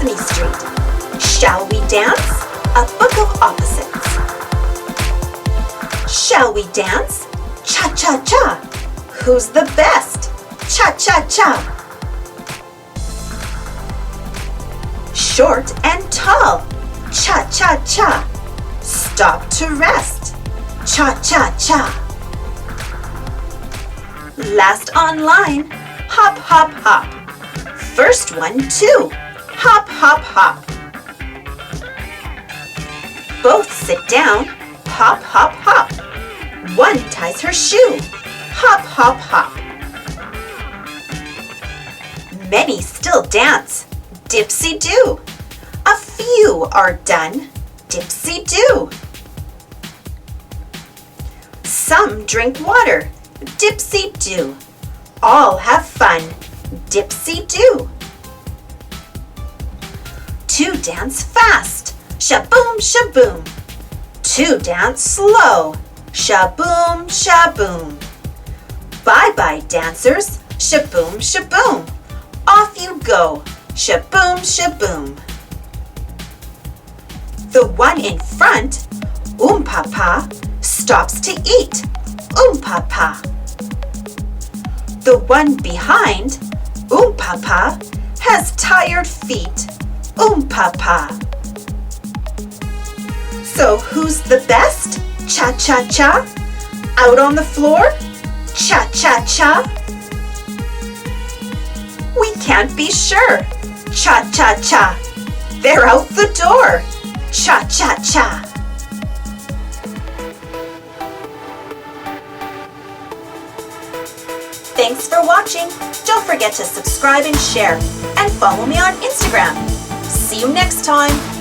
Sesame Street. Shall we dance? A book of opposites. Shall we dance? Cha-cha-cha. Who's the best? Cha-cha-cha. Short and tall. Cha-cha-cha. Stop to rest. Cha-cha-cha. Last on line. Hop, hop, hop. First one, too. Hop, hop, hop. Both sit down. Hop, hop, hop. One ties her shoe. Hop, hop, hop. Many still dance. Dipsy-do. A few are done. Dipsy-do. Some drink water. Dipsy-do. All have fun. Dipsy-do. Two dance fast. Shaboom, shaboom. Two dance slow. Shaboom, shaboom. Bye-bye, dancers. Shaboom, shaboom. Off you go. Shaboom, shaboom. The one in front, Papa, stops to eat. Papa. The one behind, Papa, has tired feet. Papa. So who's the best? Cha-cha-cha. Out on the floor? Cha-cha-cha. We can't be sure. Cha-cha-cha. They're out the door. Cha-cha-cha. Thanks for watching. Don't forget to subscribe and share. And follow me on Instagram. See you next time.